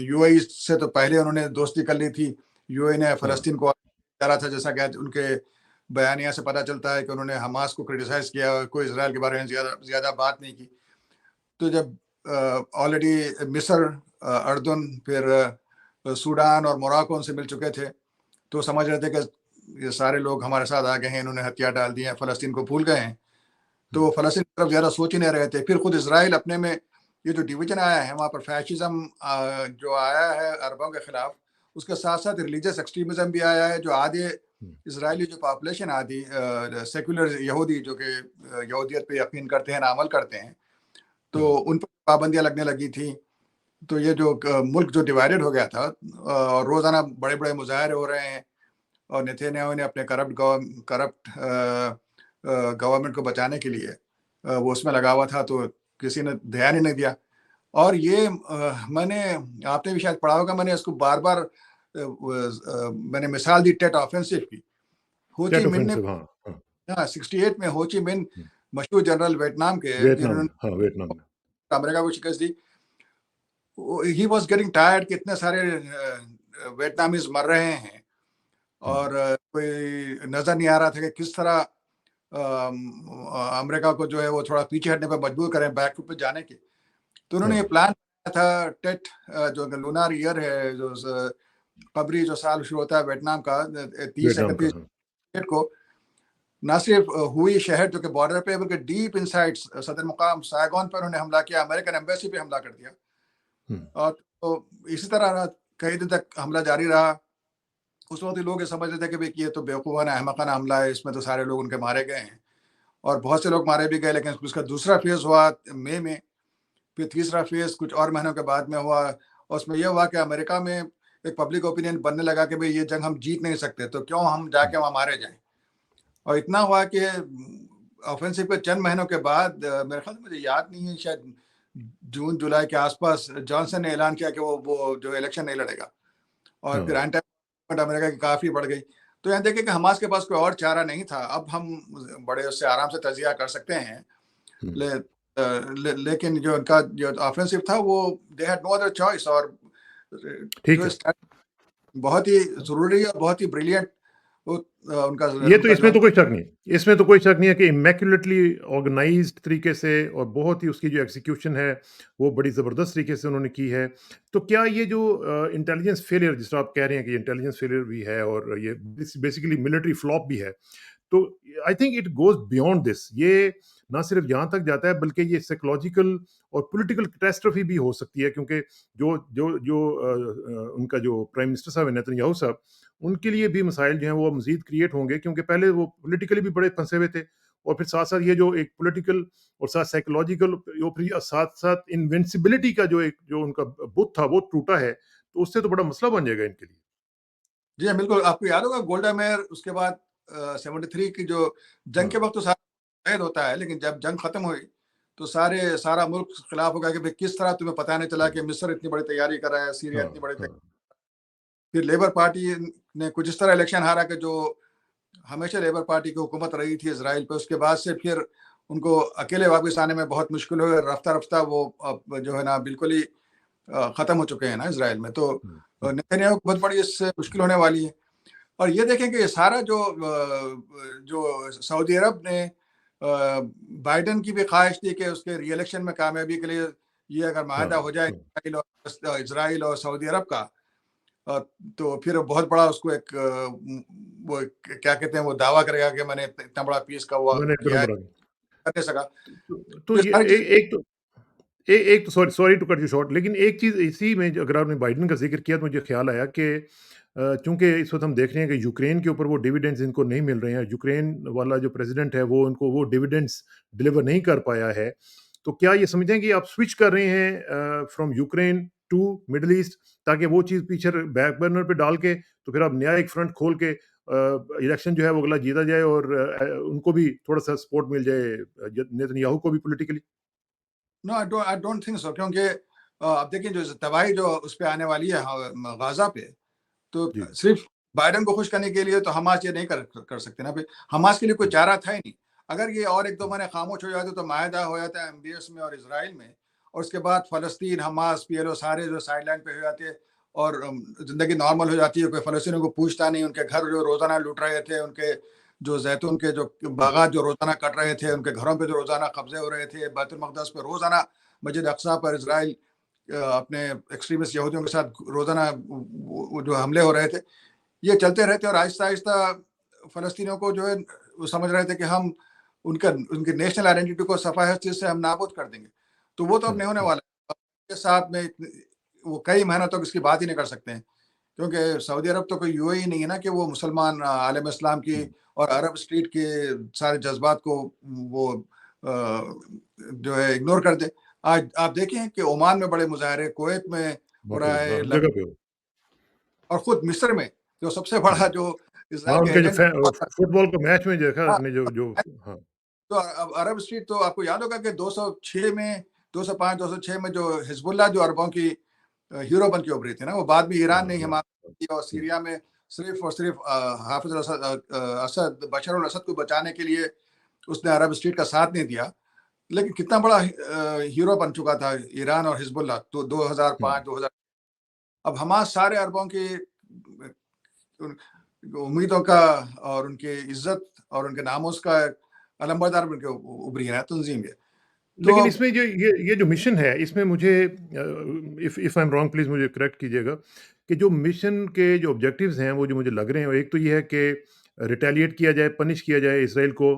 You اے سے تو پہلے انہوں نے دوستی کر لی تھی. یو اے نے ہاں فلسطین کو کرا تھا, جیسا کہ ان کے بیانیہ سے پتہ چلتا ہے کہ انہوں نے حماس کو کرٹیسائز کیا, کوئی اسرائیل کے بارے میں زیادہ بات نہیں کی. تو جب آلریڈی مصر, اردن, پھر سوڈان اور موراکو ان سے مل چکے تھے, تو سمجھ رہے تھے کہ یہ سارے لوگ ہمارے ساتھ آ گئے ہیں, انہوں نے ہتھیار ڈال دیے ہیں, فلسطین کو بھول گئے ہیں. تو فلسطین کی طرف زیادہ سوچ ہی نہیں رہے تھے. پھر خود اسرائیل اپنے میں یہ جو ڈویژن آیا ہے, وہاں پر فیشزم جو آیا ہے عربوں کے خلاف, اس کے ساتھ ساتھ ریلیجس ایکسٹریمزم بھی آیا ہے. جو آدھے اسرائیلی جو پاپولیشن آدھی سیکولر یہودی جو کہ یہودیت پہ یقین کرتے ہیں, عمل کرتے ہیں, تو ان پر پابندیاں لگنے لگی تھیں. تو یہ جو ملک جو ڈیوائیڈڈ ہو گیا تھا, اور روزانہ بڑے بڑے مظاہرے ہو رہے ہیں, اور نیتنیاہو نے اپنے کرپٹ گورنمنٹ کو بچانے کے لیے وہ اس میں لگا ہوا تھا, تو کسی نے دھیان ہی نہیں دیا. اور یہ میں نے, آپ نے بھی شاید پڑھا ہوگا, میں نے اس کو بار بار میں نے مثال دی ٹیٹ آفینسو کی. ہو چی من نے 68 میں ہو چی من مشہور جنرل ویتنام کے, جنہوں نے امریکہ کو شکست دی, ہی واز گیٹنگ ٹائرڈ کہ اتنے سارے ویتنامیز مر رہے ہیں, اور کوئی نظر نہیں آ رہا تھا کہ کس طرح امریکہ کو جو ہے وہ تھوڑا پیچھے ہٹنے پہ مجبور کریں, بیک فٹ پہ جانے کے. تو انہوں نے یہ پلان کیا تھا, ٹیٹ جو لونار ایئر ہے, جو قبری جو سال شروع ہوتا ہے ویتنام کا 30 کو, نہ صرف ہوئی شہر جو کہ بارڈر پہ, بلکہ ڈیپ انسائڈ صدر مقام سائگون پر انہوں نے حملہ کیا, امریکن ایمبیسی پہ حملہ کر دیا. اور تو اسی طرح کئی دن تک حملہ جاری رہا. اس وقت لوگ یہ سمجھ رہے تھے کہ یہ تو بیوقوفانہ احمقانہ حملہ ہے, اس میں تو سارے لوگ ان کے مارے گئے ہیں, اور بہت سے لوگ مارے بھی گئے. لیکن اس کا دوسرا فیز ہوا مئی میں, پھر تیسرا فیز کچھ اور مہینوں کے بعد میں ہوا, اور اس میں یہ ہوا کہ امریکہ میں ایک پبلک اوپینین بننے لگا کہ بھئی یہ جنگ ہم جیت نہیں سکتے, تو کیوں ہم جا کے وہاں مارے جائیں. اور اتنا ہوا کہ آفینسو کے چند مہینوں کے بعد, میرے خیال مجھے یاد نہیں ہے, شاید جون جولائی کے آس پاس, جانسن نے اعلان کیا کہ وہ جو الیکشن نہیں لڑے گا, اور پھر امریکہ کی کافی بڑھ گئی. تو یہاں دیکھیں کہ حماس کے پاس کوئی اور چارہ نہیں تھا. اب ہم بڑے اس سے آرام سے تجزیہ کر سکتے ہیں, لیکن جو ان کا جو آفینسو تھا وہ they had no other choice. اور جو بہت ہی ضروری اور بہت ہی بریلینٹ ان کا, یہ تو اس میں تو کوئی شک نہیں, اس میں تو کوئی شک نہیں ہے کہ امیکولیٹلی آرگنائزڈ طریقے سے, اور بہت ہی اس کی جو ایکسیکیوشن ہے وہ بڑی زبردست طریقے سے انہوں نے کی ہے. تو کیا یہ جو انٹیلیجنس فیلئر, جس طرح آپ کہہ رہے ہیں کہ انٹیلیجنس فیلئر بھی ہے, اور یہ بیسیکلی ملٹری فلاپ بھی ہے, تو I think it goes beyond this. یہ نہ صرف یہاں تک جاتا ہے بلکہ یہ سائیکولوجیکل اور پولیٹیکل کیٹاسٹرفی بھی ہو سکتی ہے, کیونکہ جو ان کا جو پرائم منسٹر صاحب ہیں نیتن یاہو صاحب, ان کے لیے بھی مسائل جو ہیں وہ مزید کریٹ ہوں گے, کیونکہ پہلے وہ پولیٹیکلی بھی بڑے پھنسے ہوئے تھے, اور پھر ساتھ ساتھ یہ جو ایک پولیٹیکل اور ساتھ سائیکولوجیکل, ساتھ ساتھ انوینسبلٹی کا جو ان کا بت تھا وہ ٹوٹا ہے, تو اس سے تو بڑا مسئلہ بن جائے گا ان کے لیے. جی ہاں بالکل, آپ کو یاد ہوگا گولڈا میئر, اس کے بعد 73 کی جو جنگ کے وقت تو سارا قید ہوتا ہے, لیکن جب جنگ ختم ہوئی تو سارا ملک خلاف ہو گیا کہ کس طرح تمہیں پتہ نہیں چلا کہ مصر اتنی بڑی تیاری کر رہا ہے, سیریا اتنی بڑی تیاری. پھر لیبر پارٹی نے کچھ اس طرح الیکشن ہارا کہ جو ہمیشہ لیبر پارٹی کی حکومت رہی تھی اسرائیل پہ, اس کے بعد سے پھر ان کو اکیلے واپس آنے میں بہت مشکل ہوئے. رفتہ رفتہ وہ جو ہے نا بالکل ہی ختم ہو چکے ہیں نا اسرائیل میں. تو نیتنیاہو کو بہت بڑی اس سے مشکل ہونے والی ہے. اور یہ دیکھیں کہ یہ سارا جو سعودی عرب نے, بائیڈن کی بھی خواہش تھی کہ اس کے ری الیکشن میں کامیابی کے لیے یہ اگر معاہدہ ہو جائے اسرائیل اور سعودی عرب کا, تو پھر بہت بڑا اس کو ایک وہ کیا کہتے ہیں وہ دعویٰ کرے گا کہ میں نے اتنا بڑا پیس کا وہ کیا کر نہیں سکا. تو ایک تو sorry to cut you short, لیکن ایک چیز اسی میں اگر آپ نے بائیڈن کا ذکر کیا تو مجھے خیال آیا کہ چونکہ اس وقت ہم دیکھ رہے ہیں کہ یوکرین کے اوپر وہ ڈیویڈنڈز ان کو نہیں مل رہے ہیں, یوکرین والا جو پریزیڈنٹ ہے وہ ان کو وہ ڈیویڈنڈز ڈلیور نہیں کر پایا ہے, تو کیا یہ سمجھیں کہ آپ سوئچ کر رہے ہیں from Ukraine to Middle East, تاکہ وہ چیز پیچھے بیک برنر پہ ڈال کے تو پھر آپ نیا ایک فرنٹ کھول کے الیکشن جو ہے وہ اگلا جیتا جائے, اور ان کو بھی تھوڑا سا سپورٹ مل جائے, نیتن یاہو کو بھی politically? No I don't think so, کیونکہ اب دیکھیں جو تباہی جو اس پہ آنے والی ہے غازہ پہ, تو صرف بائیڈن کو خوش کرنے کے لیے تو حماس یہ نہیں کر سکتے نا. حماس کے لیے کوئی چارہ تھا ہی نہیں. اگر یہ اور ایک دو مہینے خاموش ہو جاتے تو معاہدہ ہو جاتا ہے MBS میں اور اسرائیل میں, اور اس کے بعد فلسطین، حماس، پی ایل او سارے جو سائڈ لائن پہ ہو جاتے ہیں اور زندگی نارمل ہو جاتی ہے. کوئی فلسطینیوں کو پوچھتا نہیں. ان کے گھر جو روزانہ لوٹ رہے تھے، ان کے جو زیتون کے جو باغات جو روزانہ کٹ رہے تھے، ان کے گھروں پہ جو روزانہ قبضے ہو رہے تھے، بیت المقدس پہ روزانہ، مسجد اقصیٰ پر اسرائیل اپنے ایکسٹریمسٹ یہودیوں کے ساتھ روزانہ جو حملے ہو رہے تھے، یہ چلتے رہتے. اور آہستہ آہستہ فلسطینیوں کو جو ہے وہ سمجھ رہے تھے کہ ہم ان کی نیشنل آئیڈینٹی کو صفحہ چیز سے ہم نابود کر دیں گے. تو وہ تو اب نہیں ہونے والا ہے. کے ساتھ میں وہ کئی مہینوں تک اس کی بات ہی نہیں کر سکتے ہیں، کیونکہ سعودی عرب تو کوئی یو اے ہی نہیں ہے نا کہ وہ مسلمان عالم اسلام کی اور عرب اسٹریٹ کے سارے جذبات کو وہ جو ہے اگنور کر دے. آج آپ دیکھیں کہ عمان میں بڑے مظاہرے، کویت میں ہو رہا ہے، ہر جگہ پہ ہو. اور خود مصر میں جو سب سے بڑا جو ہاں، اسرائیل ان کا کے جو ایجنٹ ہوا تھا. فٹ بال کا میچ میں دیکھا ہاں، آپ نے جو ہاں. تو عرب اسٹریٹ تو آپ کو یاد ہوگا کہ 206 میں 205 206 میں جو حزب اللہ جو عربوں کی ہیرو بن کے ابھری تھی نا، وہ بعد میں ایران نے حمایت کی اور سیریا میں صرف اور صرف حافظ اسد، بشار الاسد کو بچانے کے لیے اس نے عرب اسٹریٹ کا ساتھ نہیں دیا. لیکن کتنا بڑا ہیرو بن چکا تھا ایران اور حزب اللہ تو 2005 2000. اب حماس سارے عربوں کی امیدوں کا اور ان کی عزت اور ان کے ناموس کا علمبردار بن کے ابھری ہے تنظیم. ہے تو لیکن اس میں یہ جو مشن ہے، اس میں مجھے if I am wrong please مجھے کریکٹ کیجیے گا، کہ جو مشن کے جو آبجیکٹیوز ہیں وہ جو مجھے لگ رہے ہیں، ایک تو یہ ہے کہ ریٹیلیٹ کیا جائے، پنش کیا جائے اسرائیل کو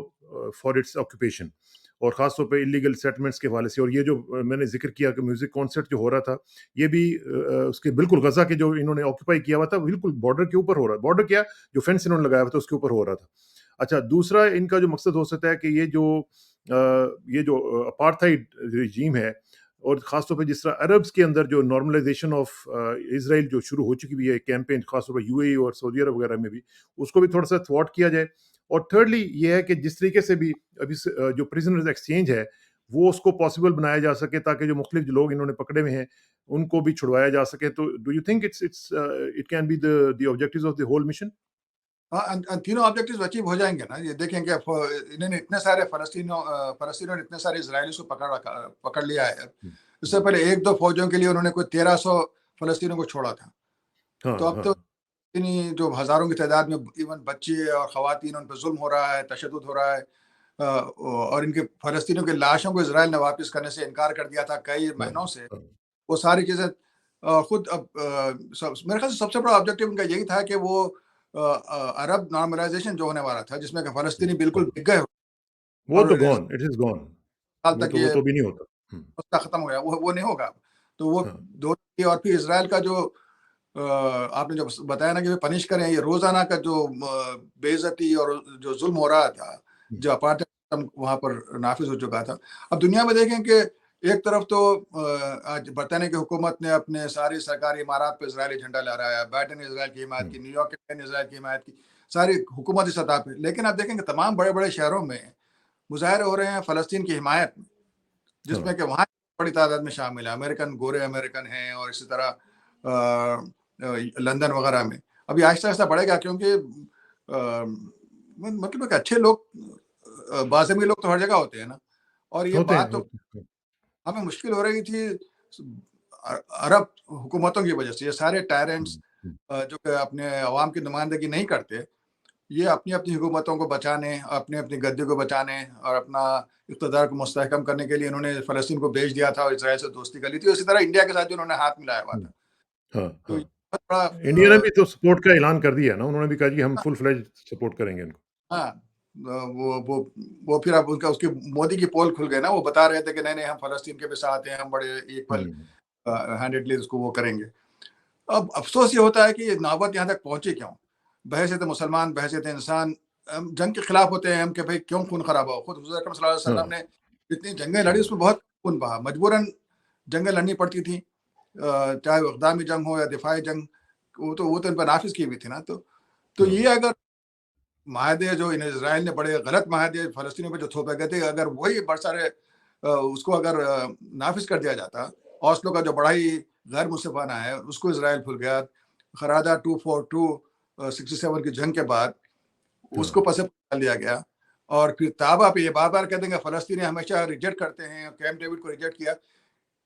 فار اٹس آکوپیشن، اور خاص طور پہ انلیگل سیٹلمنٹس کے حوالے سے. اور یہ جو میں نے ذکر کیا کہ میوزک کانسرٹ جو ہو رہا تھا، یہ بھی اس کے بالکل غزہ کے جو انہوں نے آکوپائی کیا ہوا تھا، بالکل بارڈر کے اوپر ہو رہا ہے. بارڈر کیا جو فینس انہوں نے لگایا ہوا تھا اس کے اوپر ہو رہا تھا. اچھا، دوسرا ان کا جو مقصد ہو سکتا ہے کہ یہ جو اپارتھائڈ رجیم ہے، اور خاص طور پہ جس طرح عربز کے اندر جو نارملائزیشن آف اسرائیل جو شروع ہو چکی ہوئی ہے کیمپین، خاص طور پہ یو اے ای اور سعودی عرب وغیرہ میں بھی، اس کو بھی تھوڑا سا تھوارٹ کیا جائے. اور تھرڈلی یہ ہے کہ جس طریقے سے بھی ابھی جو پرزنرز ایکسچینج ہے وہ اس کو پاسبل بنایا جا سکے، تاکہ جو مختلف لوگ انہوں نے پکڑے ہوئے ہیں ان کو بھی چھڑوایا جا سکے. تو do you think it can be the objectives of the whole mission? تینوں آبجیکٹیوز اچیو ہو جائیں گے نا. یہ دیکھیں کہ انہوں نے اتنے سارے فلسطینیوں نے اتنے سارے اسرائیلیوں کو پکڑ لیا ہے. اس سے پہلے 1-2 فوجوں کے لیے انہوں نے کوئی 1300 فلسطینیوں کو چھوڑا تھا. تو اب تو جو ہزاروں کی تعداد میں ایون بچے اور خواتین، ان پہ ظلم ہو رہا ہے، تشدد ہو رہا ہے. اور ان کے فلسطینیوں کی لاشوں کو اسرائیل نے واپس کرنے سے انکار کر دیا تھا کئی مہینوں سے. وہ ساری چیزیں خود اب میرے خیال سے سب سے بڑا آبجیکٹیو ان کا یہی تھا کہ وہ عرب نارملائزیشن جو ہونے والا تھا، جس میں کہ فلسطینی بالکل بک گئے وہ اور تو گون، اٹ از گون. سال وہ تک یہ تو بھی نہیں ہوتا. مسئلہ ختم ہو گیا. وہ نہیں ہوگا. تو وہ دونوں، اور پھر اسرائیل کا جو آپ نے جو بتایا نا کہ پنش کریں، یہ روزانہ کا جو بے عزتی اور جو ظلم ہو رہا تھا، جو اپارٹمنٹ وہاں پر نافذ ہو چکا تھا. اب دنیا میں دیکھیں کہ ایک طرف تو آج برطانیہ کی حکومت نے اپنے ساری سرکاری عمارات پہ اسرائیلی جھنڈا لہرایا، بائیڈن نے اسرائیل کی حمایت کی، نیو یارک نے اسرائیل کی حمایت کی، ساری حکومتی سطح پہ. لیکن آپ دیکھیں کہ تمام بڑے بڑے شہروں میں مظاہرے ہو رہے ہیں فلسطین کی حمایت میں، جس میں کہ وہاں بڑی تعداد میں شامل ہے امریکن، گورے امریکن ہیں، اور اسی طرح لندن وغیرہ میں. ابھی آہستہ آہستہ بڑھے گا، کیونکہ مطلب کہ اچھے لوگ، باضمی لوگ تو ہر جگہ ہوتے ہیں نا. اور یہ ہوتے بات ہیں. تو ہمیں مشکل ہو رہی تھی عرب حکومتوں کی وجہ سے. یہ سارے ٹائرنٹس جو کہ اپنے عوام کی نمائندگی نہیں کرتے، یہ اپنی اپنی حکومتوں کو بچانے، اپنے اپنی گدی کو بچانے اور اپنا اقتدار کو مستحکم کرنے کے لیے انہوں نے فلسطین کو بیچ دیا تھا اور اسرائیل سے دوستی کر لی تھی. اسی طرح انڈیا کے ساتھ جو انہوں نے ہاتھ ملایا ہوا تھا. تو بہت بڑا انڈیا نے بھی تو سپورٹ کا اعلان کر دیا نا. انہوں نے بھی کہا کہ ہم فل فلیج سپورٹ کریں گے ان کو. ہاں، وہ پھر اب اس کی مودی کی پول کھل گئے نا. وہ بتا رہے تھے کہ نہیں ہم فلسطین کے بھی ساتھ ہیں، ہم بڑے ایکول ہینڈیڈلی اس کو وہ کریں گے. اب افسوس یہ ہوتا ہے کہ یہ نوبت یہاں تک پہنچی کیوں؟ بحیثیت مسلمان، بحیثیت انسان، ہم جنگ کے خلاف ہوتے ہیں ہم کہ بھائی کیوں خون خراب ہو. خود حضور اکرم صلی اللہ علیہ وسلم نے جتنی جنگیں لڑی اس میں بہت خون بہا، مجبوراً جنگیں لڑنی پڑتی تھیں، چاہے وہ اقدامی جنگ ہو یا دفاعی جنگ. وہ تو ان پر نافذ کی ہوئی تھی نا. تو یہ اگر معاہدے جو اسرائیل نے بڑے غلط معاہدے فلسطینیوں پہ جو تھوپے گئے تھے، اگر وہی بڑے سارے اس کو اگر نافذ کر دیا جاتا، اوسلو کا جو بڑا ہی غیر منصفانہ ہے اس کو اسرائیل بھول گیا. خرادہ 242-67 کی جنگ کے بعد اس کو پس ڈال دیا گیا. اور پھر تابہ پہ یہ بار بار کہہ دیں گے فلسطینی ہمیشہ ریجیکٹ کرتے ہیں، کیمپ ڈیوڈ کو ریجیکٹ کیا.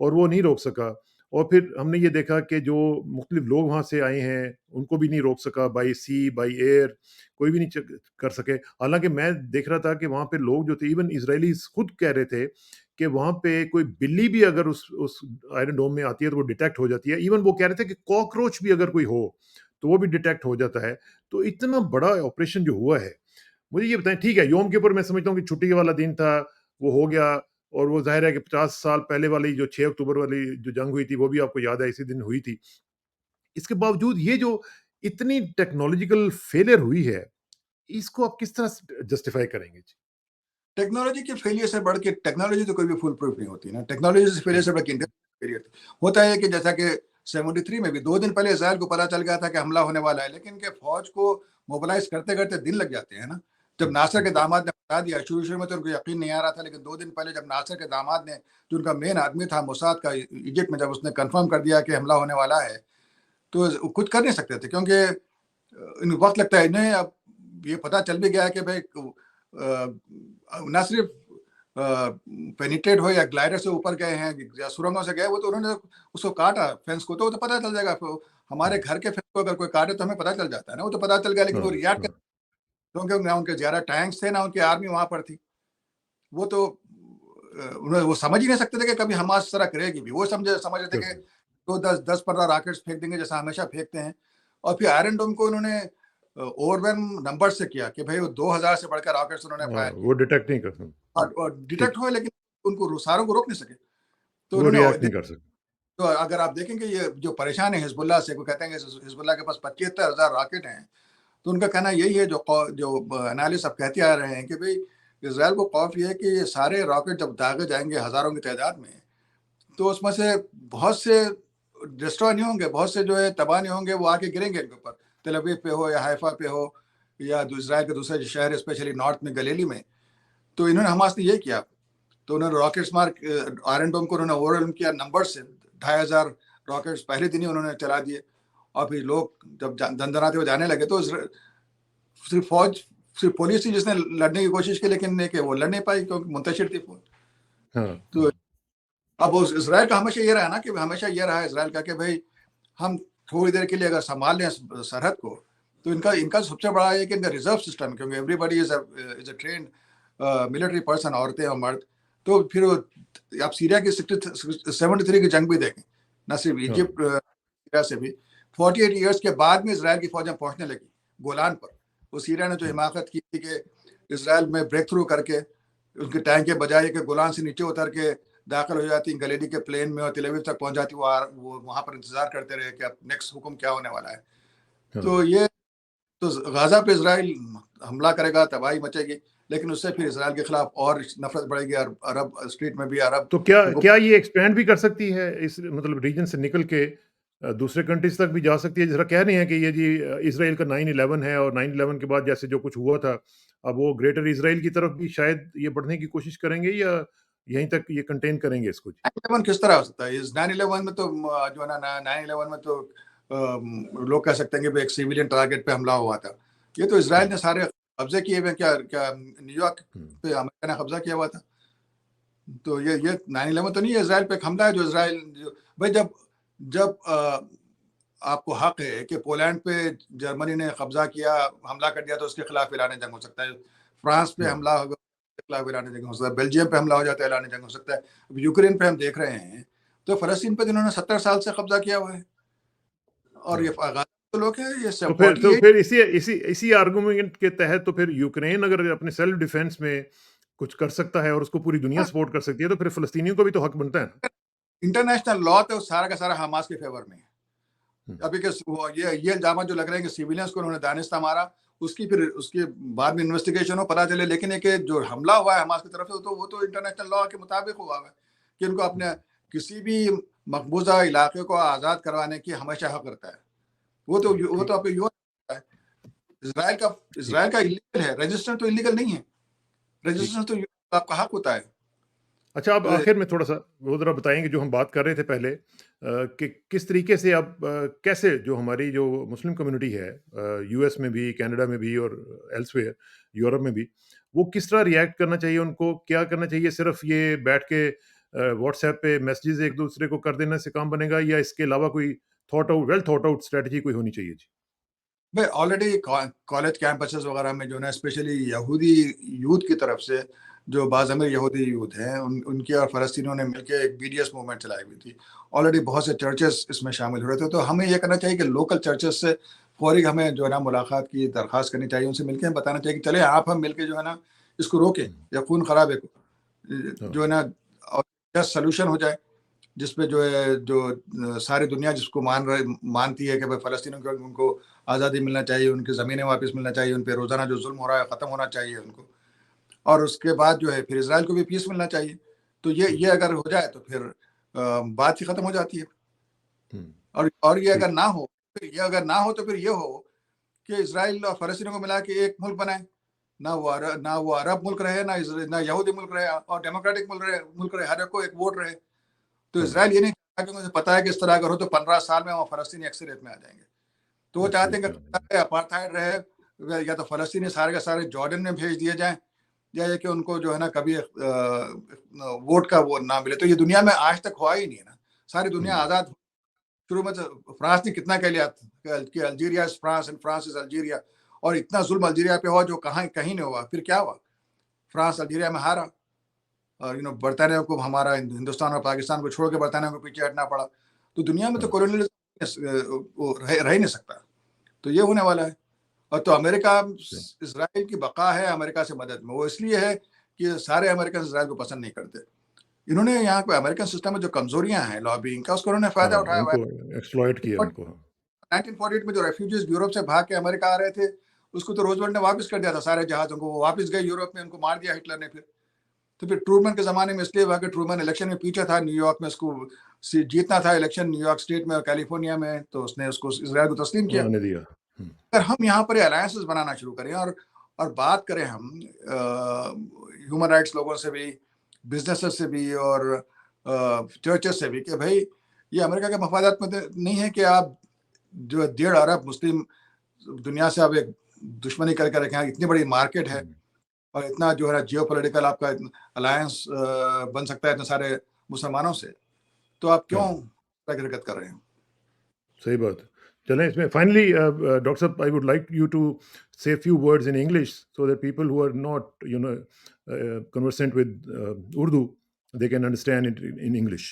اور وہ نہیں روک سکا. اور پھر ہم نے یہ دیکھا کہ جو مختلف لوگ وہاں سے آئے ہیں ان کو بھی نہیں روک سکا، بائی سی بائی ایئر کوئی بھی نہیں کر سکے. حالانکہ میں دیکھ رہا تھا کہ وہاں پہ لوگ جو تھے، ایون اسرائیلیز خود کہہ رہے تھے کہ وہاں پہ کوئی بلی بھی اگر اس آئرن ڈوم میں آتی ہے تو وہ ڈیٹیکٹ ہو جاتی ہے. ایون وہ کہہ رہے تھے کہ کاکروچ بھی اگر کوئی ہو تو وہ بھی ڈیٹیکٹ ہو جاتا ہے. تو اتنا بڑا آپریشن جو ہوا ہے، مجھے یہ بتائیں، ٹھیک ہے یوم کے اوپر میں سمجھتا ہوں کہ چھٹی والا دن تھا، وہ ہو گیا، اور وہ ظاہر ہے کہ 50 سال پہلے والی جو 6 اکتوبر والی جو جنگ ہوئی تھی وہ بھی آپ کو یاد ہے اسی دن ہوئی تھی. اس کے باوجود یہ جو اتنی ٹیکنالوجیکل فیلئر ہوئی ہے، اس کو آپ کس طرح جسٹیفائی کریں گے؟ ٹیکنالوجی کے فیلئر سے بڑھ کے ٹیکنالوجی تو کوئی بھی فل پروف نہیں ہوتی نا. ٹیکنالوجی سے فیلئر ہوں، سے بڑھ کے فیلئر ہوتا ہے کہ جیسا کہ 73 میں بھی 2 دن پہلے اسرائیل کو پتا چل گیا تھا کہ حملہ ہونے والا ہے، لیکن کہ فوج کو موبلائز کرتے کرتے دن لگ جاتے ہیں نا. جب ناصر کے داماد نے بتا دیا، شروع میں تو ان کو یقین نہیں آ رہا تھا، لیکن 2 دن پہلے جب ناصر کے داماد نے، جو ان کا مین آدمی تھا موساد کا ایجپٹ میں، جب اس نے کنفرم کر دیا کہ حملہ ہونے والا ہے، تو کچھ کر نہیں سکتے تھے، کیونکہ ان وقت لگتا ہے انہیں. اب یہ پتا چل بھی گیا کہ بھائی نہ صرف پینیٹریٹ ہو یا گلائڈر سے اوپر گئے ہیں یا سرنگوں سے گئے، وہ تو انہوں نے اس کو کاٹا فینس کو، تو وہ تو پتا چل جائے گا. ہمارے گھر کے فینس کو اگر کوئی کاٹے تو ہمیں پتا چل جاتا ہے نا، وہ تو پتا چل گیا، لیکن ہاں وہ ریاکٹ ہاں کر، کیونکہ نہ ان کے زیادہ ٹینکس تھے نہ ان کی آرمی وہاں پر تھی. وہ تو وہ سمجھ ہی نہیں سکتے تھے کہ کبھی حماس اس طرح کرے گی بھی. وہ سمجھ رہے تھے کر کہ سکتے. تو 10-15 راکٹس پھینک دیں گے جیسا ہمیشہ پھینکتے ہیں. اور پھر آئرن ڈوم کو انہوں نے اوور ویلم نمبر سے کیا کہ بھائی وہ 2000 سے بڑھ کر راکٹس انہوں نے ہاں فائر کیے، وہ ڈیٹیکٹ نہیں کر سکتے. اور ٹھیک. ڈیٹیکٹ ہوئے، لیکن ان کو ساروں کو روک نہیں سکے. تو وہ انہوں ریئیکٹ نے، نہیں کر سکتے. تو اگر آپ دیکھیں کہ یہ جو پریشان ہے حزب اللہ سے، وہ کہتے ہیں کہ حزب اللہ کے پاس 75,000 راکٹ ہیں، تو ان کا کہنا یہی ہے، جو انالسٹ اب کہتے آ رہے ہیں کہ بھئی اسرائیل کو خوف یہ ہے کہ یہ سارے راکٹ جب داغے جائیں گے ہزاروں کی تعداد میں، تو اس میں سے بہت سے ڈسٹروائے نہیں ہوں گے، بہت سے جو ہے تباہ نہیں ہوں گے، وہ آ کے گریں گے ان کے اوپر، تل ابیب پہ ہو یا حیفا پہ ہو یا اسرائیل کے دوسرے شہر اسپیشلی نارتھ میں گلیلی میں. تو انہوں نے حماس نے یہ کیا، تو انہوں نے راکٹس مار آئرن ڈوم کو انہوں نے اوور کیا نمبر سے. 2,500 راکٹس پہلے دن ہی انہوں نے چلا دیے. اور پھر لوگ جب دندناتے ہوئے جانے لگے، تو صرف فوج، صرف پولیس تھی جس نے لڑنے کی کوشش کی، لیکن کہ وہ لڑ نہیں پائی کیونکہ منتشر تھی فوج. ہاں تو اب اسرائیل کا ہمیشہ یہ رہا نا، کہ ہمیشہ یہ رہا اسرائیل کا کہ بھائی ہم تھوڑی دیر کے لیے اگر سنبھال لیں سرحد کو، تو ان کا سب سے بڑا یہ کہ ان کا ریزرو سسٹم، کیونکہ ایوری بڈی از اے ٹرینڈ ملٹری پرسن، عورتیں اور مرد. تو پھر آپ سیریا کی 73 کی جنگ بھی دیکھیں، نہ صرف ہاں ایجپٹ سیریا سے بھی 48 ایئرس کے بعد میں اسرائیل کی فوجیں پہنچنے لگی گولان پر. وہ سیریا نے جو حماقت کی تھی کہ اسرائیل میں بریک تھرو کر کے ان کے ٹینک کے بجائے کہ گولان سے نیچے اتر کے داخل ہو جاتی گلیلی کے پلین میں اور تل ابیب تک پہنچ جاتی، وہ وہاں پر انتظار کرتے رہے کہ اب نیکسٹ حکم کیا ہونے والا ہے. ہاں. تو یہ تو غزہ پہ اسرائیل حملہ کرے گا، تباہی مچے گی، لیکن اس سے پھر اسرائیل کے خلاف اور نفرت بڑھے گی. عرب اسٹریٹ میں بھی عرب تو کیا حکومت. کیا یہ ایکسپینڈ بھی کر سکتی ہے اس مطلب ریجن سے نکل کے دوسرے کنٹریز تک بھی جا سکتی ہے؟ جس طرح کہہ رہے ہیں کہ یہ جی اسرائیل کا 9/11 ہے، اور 9/11 کے بعد جیسے جو کچھ ہوا تھا، اب وہ گریٹر اسرائیل کی طرف بھی شاید یہ بڑھنے کی کوشش کریں گے، یا یہیں تک یہ کنٹین کریں گے اس کو؟ 9/11 کس طرح ہو سکتا ہے؟ 9/11 میں تو جو ہے نا 9/11 میں تو لوگ کہہ سکتے ہیں کہ ایک سیویلین ٹارگیٹ پہ حملہ ہوا تھا. یہ تو اسرائیل نے سارے قبضے کیے ہوئے. کیا نیو یارک پہ امریکہ نے قبضہ کیا ہوا تھا؟ تو یہ 9/11 تو نہیں ہے، اسرائیل پہ ایک حملہ ہے. جو اسرائیل بھائی جب آپ کو حق ہے کہ پولینڈ پہ جرمنی نے قبضہ کیا، حملہ کر دیا، تو اس کے خلاف اعلان جنگ ہو سکتا ہے. فرانس پہ حملہ ہوگا، اس کے خلاف اعلان جنگ ہو سکتا ہے. بیلجیم پہ حملہ ہو جاتا ہے، اعلان جنگ ہو سکتا ہے. اب یوکرین پہ ہم دیکھ رہے ہیں، تو فلسطین پہ جنہوں نے 70 سال سے قبضہ کیا ہوا ہے، اور یہ غزہ کے لوگ ہیں، یہ تو 48. پھر اسی آرگومنٹ کے تحت تو پھر یوکرین اگر اپنے سیلف ڈیفense میں کچھ کر سکتا ہے اور اس کو پوری دنیا سپورٹ کر سکتی ہے، تو پھر فلسطینیوں کو بھی تو حق بنتا ہے نا. انٹرنیشنل لا تو سارا کا سارا حماس کے فیور میں ہے. ہوں. ابھی کہ یہ الزامات جو لگ رہے ہیں کہ سیویلینس کو انہوں نے دانستہ مارا، اس کے بعد میں انویسٹیگیشن ہو پتا چلے، لیکن یہ کہ جو حملہ ہوا ہے حماس کی طرف سے، تو وہ تو انٹرنیشنل لا کے مطابق ہوا ہے کہ ان کو اپنے کسی بھی مقبوضہ علاقے کو آزاد کروانے کی ہمیشہ حق رہتا ہے. وہ ٹھیک تو آپ یوں ہے. ٹھیک. اسرائیل کا اللیگل ہے، رجسٹر تو اللیگل نہیں ہے. ٹھیک. رجسٹر تو آپ کا حق ہوتا ہے. اچھا، اب آخر میں تھوڑا سا وہ ذرا بتائیں گے جو ہم بات کر رہے تھے پہلے، کہ کس طریقے سے اب کیسے جو ہماری جو مسلم کمیونٹی ہے یو ایس میں بھی، کینیڈا میں بھی، اور ایلسویئر یورپ میں بھی، وہ کس طرح ریئیکٹ کرنا چاہیے؟ ان کو کیا کرنا چاہیے؟ صرف یہ بیٹھ کے واٹس ایپ پہ میسیجز ایک دوسرے کو کر دینے سے کام بنے گا, یا اس کے علاوہ کوئی ویل تھاٹ آؤٹ اسٹریٹجی کوئی ہونی چاہیے؟ جی بھائی آلریڈی کالج کیمپسز وغیرہ میں جو ہے اسپیشلی یہودی یوتھ کی طرف سے جو بعض امیر یہودی یوتھ ہیں ان کی اور فلسطینیوں نے مل کے ایک BDS موومنٹ چلائی ہوئی تھی. آلریڈی بہت سے چرچز اس میں شامل ہو رہے تھے. تو ہمیں یہ کرنا چاہیے کہ لوکل چرچز سے فوری ہمیں جو ہے نا ملاقات کی درخواست کرنی چاہیے, ان سے مل کے بتانا چاہیے کہ چلے آپ ہم مل کے جو ہے نا اس کو روکیں یا خون خرابے کو جو ہے نا جسٹ سلوشن ہو جائے, جس پہ جو ساری دنیا جس کو مانتی ہے کہ بھائی فلسطینیوں کو ان کو آزادی ملنا چاہیے, ان کی زمینیں واپس ملنا چاہیے, ان پہ روزانہ جو ظلم ہو رہا ہے ختم ہونا چاہیے ان کو, اور اس کے بعد جو ہے پھر اسرائیل کو بھی پیس ملنا چاہیے. تو یہ اگر ہو جائے تو پھر بات ہی ختم ہو جاتی ہے. اور یہ اگر نہ ہو تو پھر یہ ہو کہ اسرائیل اور فلسطینیوں کو ملا کے ایک ملک بنائے, نہ وہ عرب ملک رہے, نہ یہودی ملک رہے, اور ڈیموکریٹک ملک رہے, ہر ایک کو ایک ووٹ رہے. تو اسرائیل یہ نہیں چاہتا, کہ مجھے پتا ہے کہ اس طرح اگر ہو تو 15 سال میں وہ فلسطینی اکثریت میں آ جائیں گے. تو وہ چاہتے ہیں کہ اپارتھائڈ رہے, یا تو فلسطینی سارے کے سارے جارڈن میں بھیج دیے جائیں, یا یہ کہ ان کو جو ہے نا کبھی ووٹ کا وہ نہ ملے. تو یہ دنیا میں آج تک ہوا ہی نہیں ہے نا. ساری دنیا آزاد شروع میں فرانس نے کتنا کہہ لیا کہ Algeria is France and France is Algeria, اور اتنا ظلم الجیریا پہ ہوا جو کہیں نہیں ہوا. پھر کیا ہوا, فرانس الجیریا میں ہارا, اور برطانیہ کو ہمارا ہندوستان اور پاکستان کو چھوڑ کے برطانیہ کو پیچھے ہٹنا پڑا. تو دنیا میں تو کولونیلزم رہ ہی نہیں سکتا. تو یہ ہونے والا ہے. اور تو امریکہ اسرائیل کی بقا ہے امریکہ سے مدد میں, وہ اس لیے ہے کہ سارے امریکن اسرائیل کو پسند نہیں کرتے. انہوں نے یہاں پہ امریکن سسٹم میں جو کمزوریاں ہیں لابینگ کا, اس کو انہوں نے فائدہ اٹھایا ہوا ہے. ایکسپلائٹ کیا ان کو. 1948 میں جو ریفیوجیز یورپ سے بھاگ کے امریکہ آ رہے تھے, اس کو تو روزویلٹ نے واپس کر دیا تھا سارے جہازوں کو. وہ واپس گئے یورپ میں, ان کو مار دیا ہٹلر نے. تو پھر ٹرومن کے زمانے میں اس لیے ہوا کہ ٹرومن الیکشن میں پیچھے تھا, نیو یارک میں اس کو جیتنا تھا الیکشن, نیو یارک اسٹیٹ میں اور کیلیفورنیا میں, تو اس نے اس کو اسرائیل کو تسلیم کیا. اگر ہم یہاں پر الائنسز بنانا شروع کریں اور بات کریں ہم ہیومن رائٹس لوگوں سے بھی, بزنسز سے بھی, اور چرچز سے بھی, کہ بھائی یہ امریکہ کے مفادات میں نہیں ہے کہ آپ جو 1.5 ارب مسلم دنیا سے آپ ایک دشمنی کر کے رکھیں. اتنی بڑی مارکیٹ ہے, اور اتنا جو ہے جیو پولیٹیکل آپ کا الائنس بن سکتا ہے اتنے سارے مسلمانوں سے, تو آپ کیوں حرکت کر رہے ہیں؟ صحیح بات. چلیں اس میں فائنلی ڈاکٹر صاحب, I would like you to say a few words in English so that people who are not conversant with Urdu, they can understand it in English.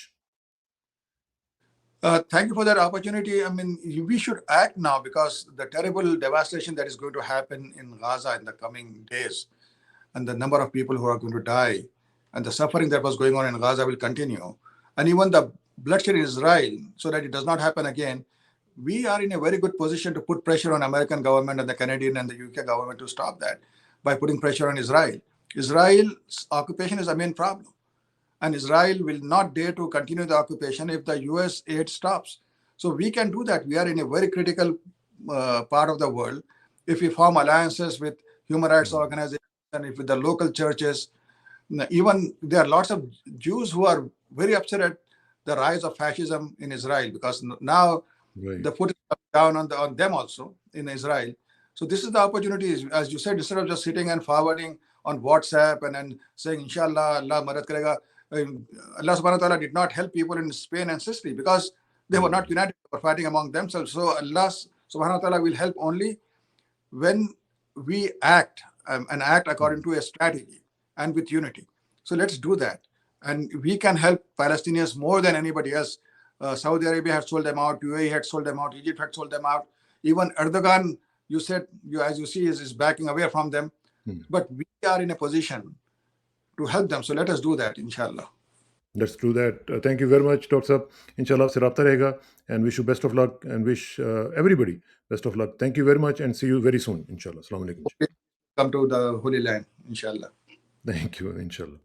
Thank you for that opportunity. I mean, we should act now, because the terrible devastation that is going to happen in Gaza in the coming days, and the number of people who are going to die, and the suffering that was going on in Gaza will continue, and even the bloodshed in Israel, so that it does not happen again. We are in a very good position to put pressure on American government and the Canadian and the UK government to stop that by putting pressure on Israel. Israel's occupation is the main problem, and Israel will not dare to continue the occupation if the US aid stops. So we can do that. We are in a very critical part of the world. If we form alliances with human rights organizations and with the local churches, even there are lots of Jews who are very upset at the rise of fascism in Israel, because now the foot is down on them also in Israel. So this is the opportunity, as you said, instead of just sitting and forwarding on WhatsApp and then saying, Inshallah, Allah madad karega. Allah subhanahu wa ta'ala did not help people in Spain and Sicily because they were not united, they were fighting among themselves. So Allah subhanahu wa ta'ala will help only when we act and act according to a strategy and with unity. So let's do that. And we can help Palestinians more than anybody else. Saudi Arabia had sold them out, UAE had sold them out, Egypt had sold them out. Even Erdogan, you said, as you see, is backing away from them. But we are in a position to help them. So let us do that, inshallah. Let's do that. Thank you very much, Dr. Saab. Inshallah, se rabta rahega, and wish you best of luck, and wish everybody best of luck. Thank you very much, and see you very soon, inshallah. Assalamu alaikum. Okay. Come to the Holy Land, inshallah. Thank you, inshallah.